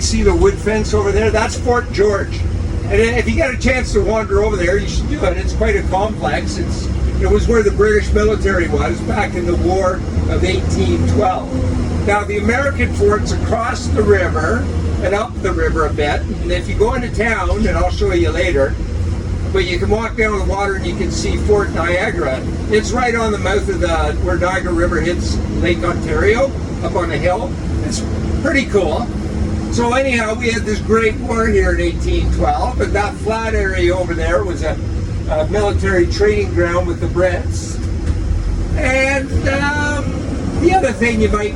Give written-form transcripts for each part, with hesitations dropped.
might see the wood fence over there. That's Fort George. And if you get a chance to wander over there, you should do it. It's quite a complex. It was where the British military was back in the War of 1812. Now, the American fort's across the river and up the river a bit. And if you go into town, and I'll show you later, but you can walk down the water and you can see Fort Niagara. It's right on the mouth of where Niagara River hits Lake Ontario, up on a hill. It's pretty cool. So anyhow, we had this great war here in 1812, and that flat area over there was a military training ground with the Brits. And the other thing you might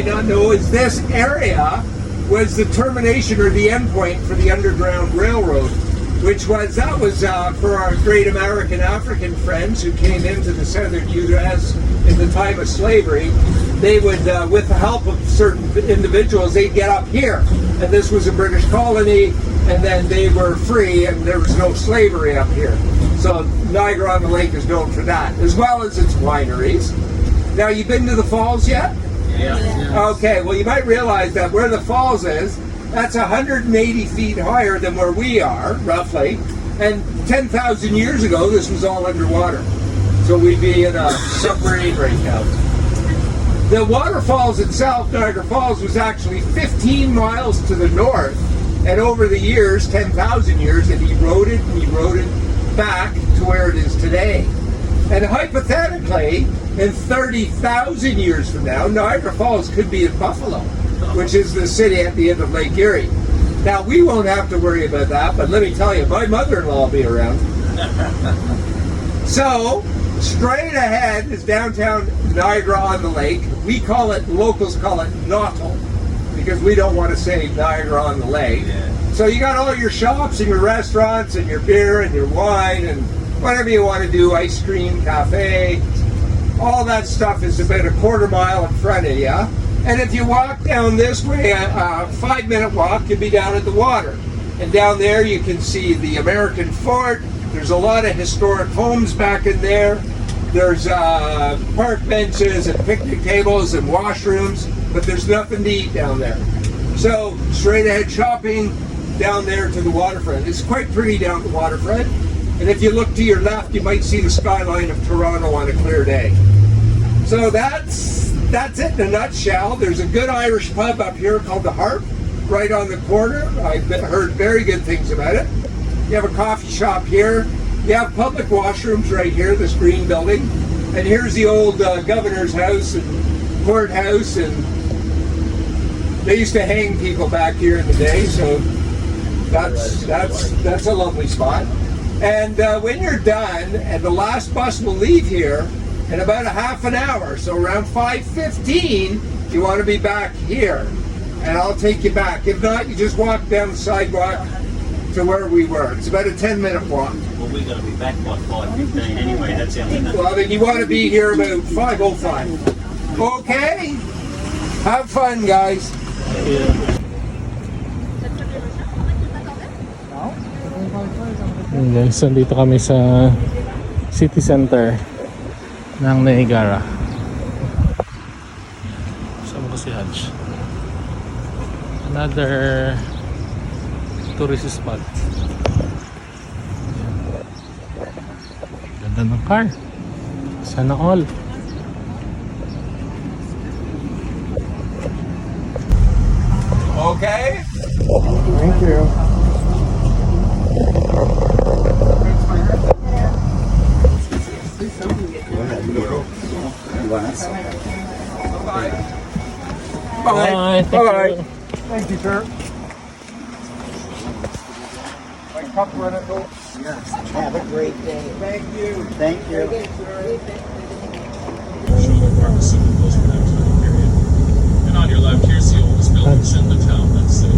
not know is this area was the termination or the end point for the Underground Railroad, that was for our great American African friends who came into the southern U.S. in the time of slavery. They would, with the help of certain individuals, they'd get up here, and this was a British colony, and then they were free, and there was no slavery up here. So Niagara-on-the-Lake is known for that, as well as its wineries. Now, you been to the falls yet? Yeah. Okay, well, you might realize that where the falls is, that's 180 feet higher than where we are, roughly. And 10,000 years ago, this was all underwater. So we'd be in a submarine right now. The waterfalls itself, Niagara Falls, was actually 15 miles to the north. And over the years, 10,000 years, it eroded back to where it is today. And hypothetically, in 30,000 years from now, Niagara Falls could be in Buffalo, which is the city at the end of Lake Erie. Now, we won't have to worry about that, but let me tell you, my mother-in-law will be around. So, straight ahead is downtown Niagara-on-the-Lake. Locals call it Naughtle, because we don't want to say Niagara-on-the-Lake. Yeah. So you got all your shops and your restaurants and your beer and your wine and whatever you want to do, ice cream, cafe, all that stuff is about a quarter mile in front of you. And if you walk down this way, a 5-minute walk, you'll be down at the water. And down there you can see the American fort. There's a lot of historic homes back in there. There's park benches and picnic tables and washrooms, but there's nothing to eat down there. So straight ahead shopping down there to the waterfront. It's quite pretty down the waterfront. And if you look to your left, you might see the skyline of Toronto on a clear day. So that's it in a nutshell. There's a good Irish pub up here called the Harp, right on the corner. I've heard very good things about it. You have a coffee shop here. You have public washrooms right here, this green building. And here's the old governor's house and courthouse, and they used to hang people back here in the day, so that's a lovely spot. And when you're done, and the last bus will leave here in about a half an hour, so around 5:15, you want to be back here, and I'll take you back. If not, you just walk down the sidewalk to where we were. It's about a 10-minute walk. Well, we're going to be back by 5:15 anyway. That's our limit. Well, then you want to be here about 5:05. Okay? Have fun, guys. And guys, nandito kami sa city center ng Niagara. Sama ko si H.A.J. Another tourist spot. Ganda ng car. Sana all. Okay? Thank you. Bye. Bye. Bye. Thank you, sir. My cup rental. Yes. Have a great day. Thank you. Thank you. Pharmaceuticals for that time period. And on your left, here's the oldest buildings in the town. That's the